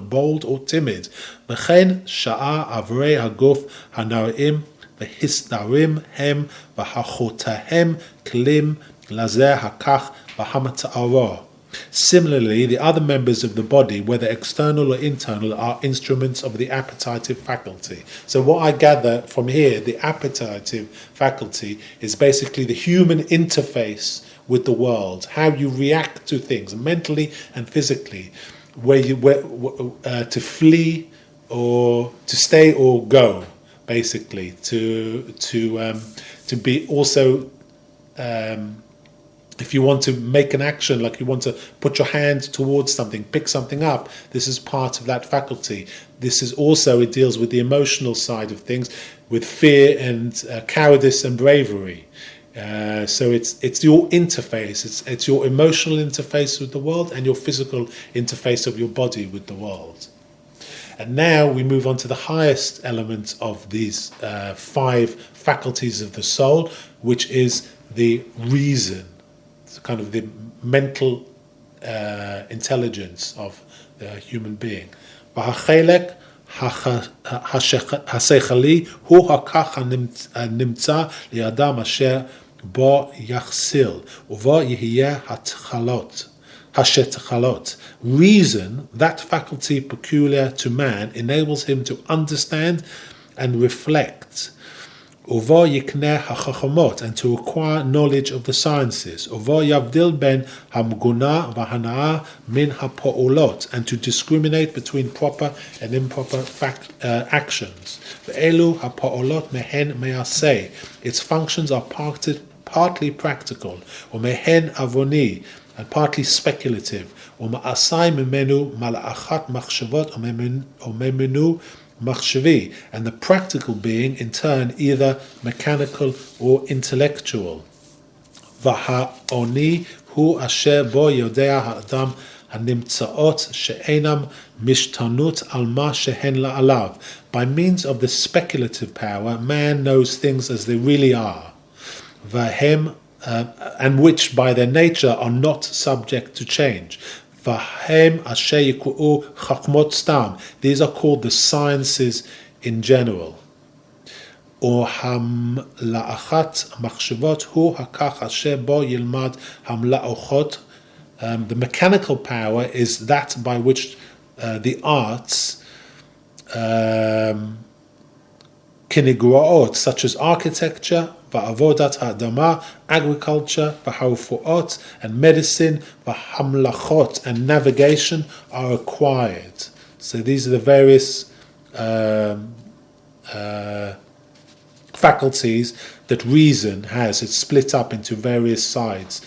bold or timid. V'chen sha'a avrei haguf hanarim v'hisnarim hem v'hachotahem klim lazeh hakach v'hamata'arah. Similarly, the other members of the body, whether external or internal, are instruments of the appetitive faculty. So what I gather from here, the appetitive faculty is basically the human interface with the world, how you react to things mentally and physically, to flee or to stay or go, basically, to be also. If you want to make an action, like you want to put your hand towards something, pick something up, this is part of that faculty. This is also, it deals with the emotional side of things, with fear and cowardice and bravery. So it's your interface, it's your emotional interface with the world and your physical interface of your body with the world. And now we move on to the highest element of these 5 faculties of the soul, which is the reason. It's kind of the mental intelligence of the human being. V'hachelek hasechali hu hakach nimtza li'adam asher bo yachsil uvo yihiyeh hashetchalot. Reason, that faculty peculiar to man, enables him to understand and reflect. Uvo yikneh hachachamot, and to acquire knowledge of the sciences. Uvo yavdil ben hamguna v'hanaa min hapo'olot, and to discriminate between proper and improper actions. Ve'elu hapo'olot mehen me'aseh, its functions are partly practical, or mehen avoni, and partly speculative, or ma'asai mimenu mala'achat machshavot or memenu machshavi, and the practical being in turn either mechanical or intellectual. V'ha'oni hu asher bo yodea ha'adam hanimtzaot she'enam mishtanut al ma shehen la'alav. By means of the speculative power, man knows things as they really are, and which by their nature are not subject to change. These are called the sciences in general. או המלאכת מחשבות הוא הכך אשר בו ילמד המלאכות. The mechanical power is that by which the arts כנגרעות, such as architecture, ועבודת האדמה, agriculture, והרפואות, and medicine, והמלאכות, and navigation are acquired. So these are the various faculties that reason has. It's split up into various sides.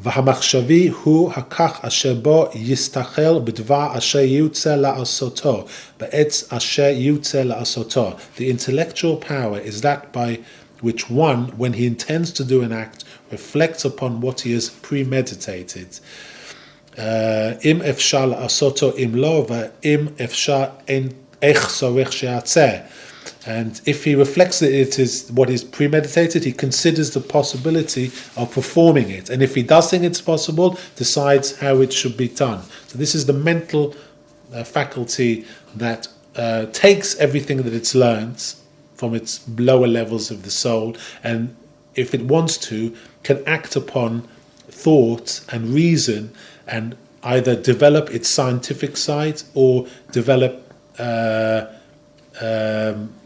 והמחשבי הוא הכך אשר בו יסתכל בדבר אשר יוצא לעשותו, בעץ אשר יוצא לעשותו. The intellectual power is that by which one, when he intends to do an act, reflects upon what he has premeditated. אם אפשר לעשותו אם לא, ואם אפשר איך צריך שיעשה. And if he reflects that it is what is premeditated, he considers the possibility of performing it. And if he does think it's possible, decides how it should be done. So this is the mental faculty that takes everything that it's learned from its lower levels of the soul, and if it wants to, can act upon thought and reason and either develop its scientific side or develop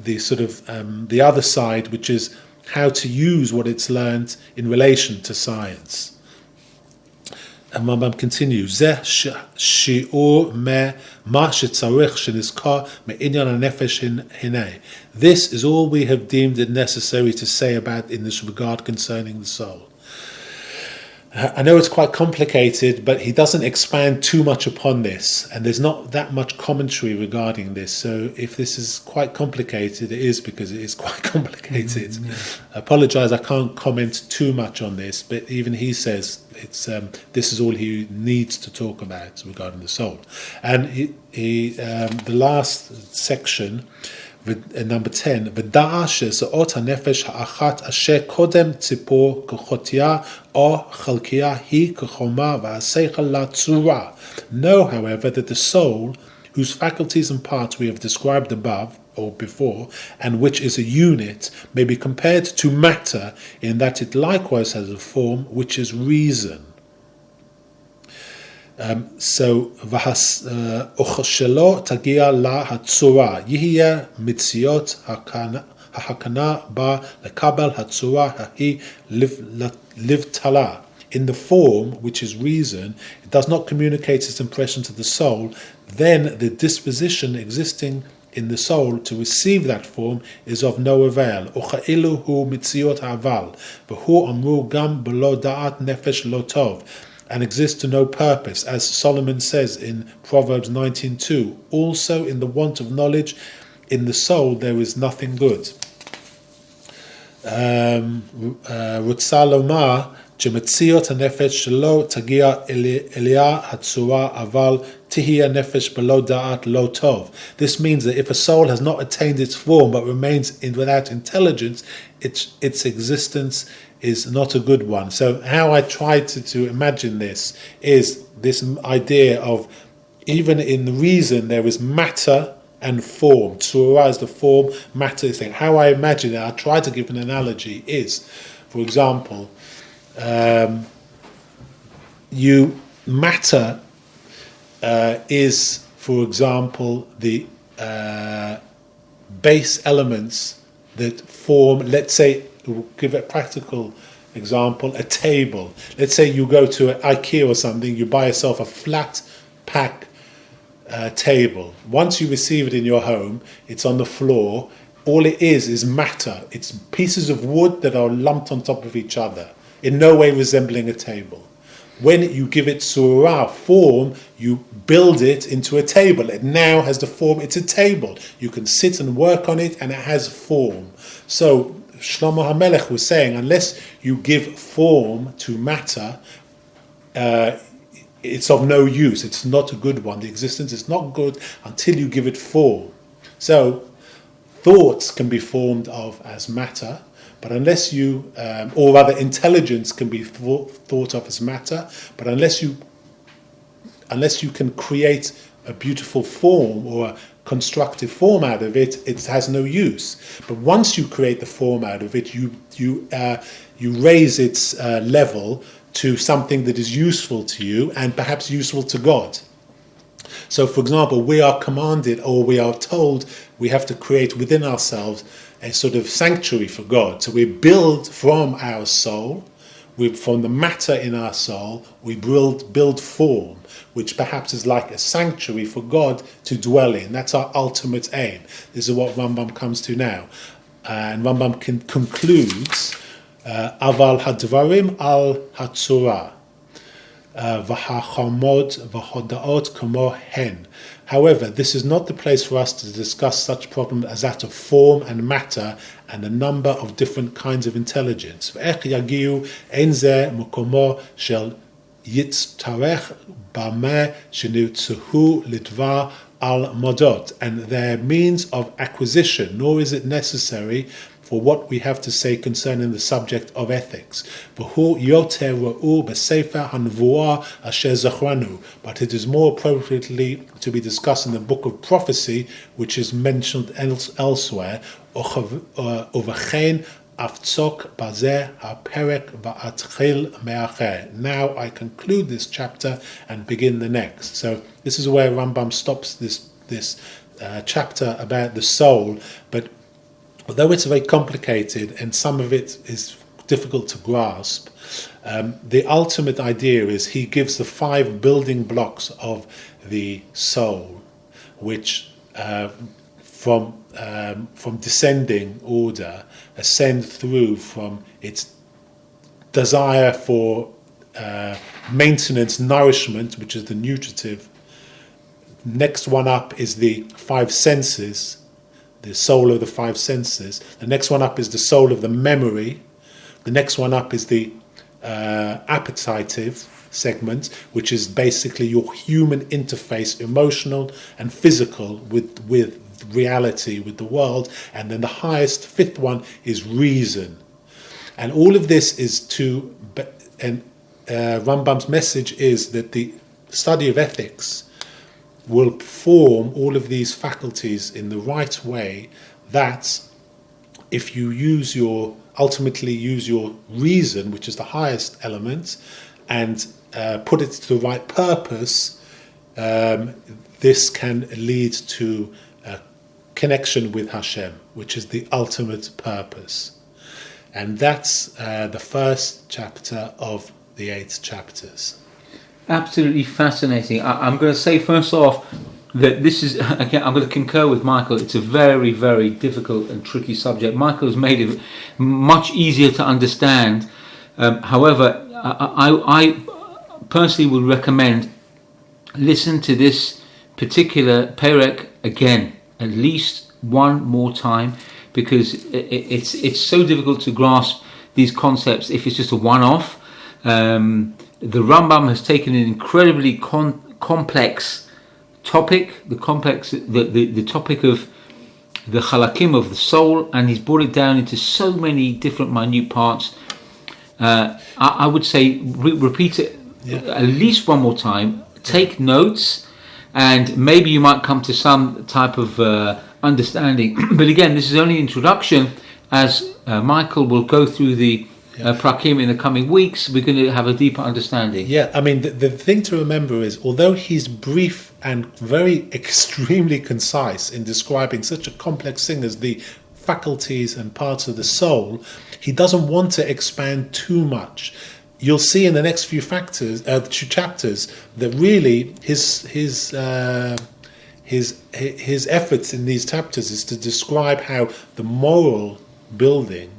the sort of the other side, which is how to use what it's learned in relation to science. And Rambam continues, זה שיעור מה שצריך שנזכר מעניין הנפש הנה. This is all we have deemed it necessary to say about in this regard concerning the soul. I know it's quite complicated, but he doesn't expand too much upon this, and there's not that much commentary regarding this. So if this is quite complicated, it is because it is quite complicated. I apologize, I can't comment too much on this, but even he says it's this is all he needs to talk about regarding the soul. And the last section, number 10, ודעה שזעות הנפש האחת אשר קודם ציפור כחותיה או חלקיה היא כחומה והשכל לה צורה. Know, however, that the soul, whose faculties and parts we have described above or before, and which is a unit, may be compared to matter in that it likewise has a form which is reason. So, שלא תגיע לה הצורה, יהיה מציאות ההקנה בה לקבל הצורה ההיא לבטלה. In the form, which is reason, it does not communicate its impression to the soul, then the disposition existing in the soul to receive that form is of no avail. וכאילו הוא מציאות העבל, והוא אמרו גם בלא דעת נפש לא טוב, and exists to no purpose, as Solomon says in Proverbs 19:2. Also in the want of knowledge, in the soul there is nothing good. רוצה לומר שמציאות הנפש שלא תגיע אליה הצורה, אבל תהיה נפש בלא דעת לא טוב. This means that if a soul has not attained its form but remains without intelligence, its existence is not a good one. So how I try to imagine this is this idea of, even in the reason there is matter and form. Tzura is the form, matter is the thing. How I imagine it, I try to give an analogy, is, for example, matter is, for example, the base elements that form, let's say, we'll give a practical example, a table. Let's say you go to IKEA or something, you buy yourself a flat pack table. Once you receive it in your home, it's on the floor. All it is matter. It's pieces of wood that are lumped on top of each other, in no way resembling a table. When you give it surah, form, you build it into a table. It now has the form, it's a table. You can sit and work on it and it has form. So Shlomo HaMelech was saying, unless you give form to matter, it's of no use. It's not a good one. The existence is not good until you give it form. So thoughts can be formed of as matter, but unless you, or rather intelligence can be thought of as matter, but unless you can create a beautiful form or constructive form out of it, it has no use. But once you create the form out of it, you raise its level to something that is useful to you and perhaps useful to God. So, for example, we are commanded, or we are told, we have to create within ourselves a sort of sanctuary for God. So we build from our soul, from the matter in our soul, we build form, which perhaps is like a sanctuary for God to dwell in. That's our ultimate aim. This is what Rambam comes to now. And Rambam concludes, Aval hadvarim al hatzura. However, this is not the place for us to discuss such problems as that of form and matter and a number of different kinds of intelligence. And their means of acquisition, nor is it necessary for what we have to say concerning the subject of ethics. But it is more appropriately to be discussed in the book of prophecy, which is mentioned elsewhere. Now I conclude this chapter and begin the next. So this is where Rambam stops this chapter about the soul, but although it's very complicated and some of it is difficult to grasp, the ultimate idea is he gives the 5 building blocks of the soul, which from descending order ascend through from its desire for maintenance, nourishment, which is the nutritive. Next one up is the 5 senses, the soul of the 5 senses. The next one up is the soul of the memory. The next one up is the appetitive segment, which is basically your human interface, emotional and physical, with reality, with the world. And then the highest 5th one is reason. And all of this is Rambam's message is that the study of ethics will form all of these faculties in the right way, that if you ultimately use your reason, which is the highest element, and put it to the right purpose, this can lead to a connection with Hashem, which is the ultimate purpose. And that's the first chapter of the 8 chapters. Absolutely fascinating. I'm going to say first off that this is, again, I'm going to concur with Michael. It's a very, very difficult and tricky subject. Michael has made it much easier to understand. However, I personally would recommend listen to this particular Perek again, at least one more time, because it's so difficult to grasp these concepts if it's just a one-off. The Rambam has taken an incredibly complex topic, the topic of the halakim of the soul, and he's brought it down into so many different minute parts. I would say repeat it at least one more time, take notes, and maybe you might come to some type of understanding. But again, this is only introduction, as Michael will go through the Perakim in the coming weeks. We're going to have a deeper understanding. Yeah, I mean, the thing to remember is, although he's brief and very extremely concise in describing such a complex thing as the faculties and parts of the soul, he doesn't want to expand too much. You'll see in the next few chapters that really his efforts in these chapters is to describe how the moral building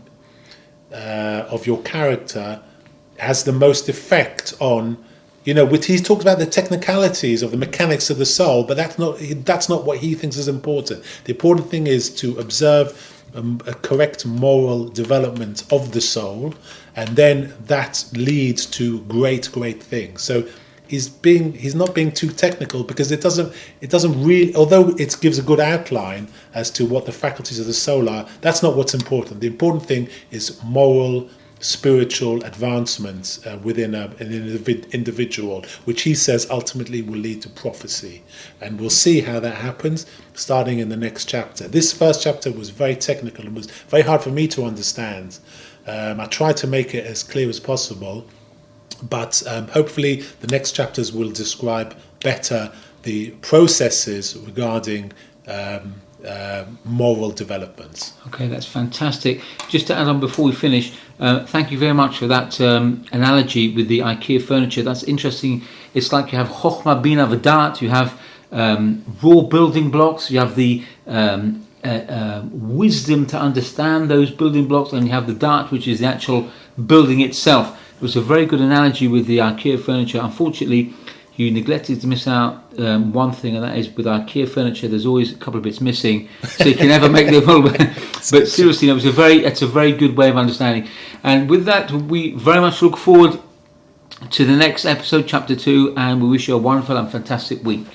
of your character has the most effect on, he talks about the technicalities of the mechanics of the soul, but that's not what he thinks is important. The important thing is to observe a correct moral development of the soul, and then that leads to great things. So he's not being too technical, because it doesn't really, although it gives a good outline as to what the faculties of the soul are, that's not what's important. The important thing is moral spiritual advancement within an individual, which he says ultimately will lead to prophecy. And we'll see how that happens starting in the next chapter. This first chapter was very technical and was very hard for me to understand. I tried to make it as clear as possible, but hopefully the next chapters will describe better the processes regarding moral developments. Okay, that's fantastic. Just to add on before we finish, thank you very much for that analogy with the IKEA furniture. That's interesting. It's like you have Chokhmah, Bina, V'Dat, you have raw building blocks, you have the wisdom to understand those building blocks, and you have the Da'at, which is the actual building itself. It was a very good analogy with the IKEA furniture. Unfortunately, you neglected to miss out one thing, and that is with IKEA furniture, there's always a couple of bits missing, so you can never make them all. But seriously, it's a very good way of understanding. And with that, we very much look forward to the next episode, chapter 2, and we wish you a wonderful and fantastic week.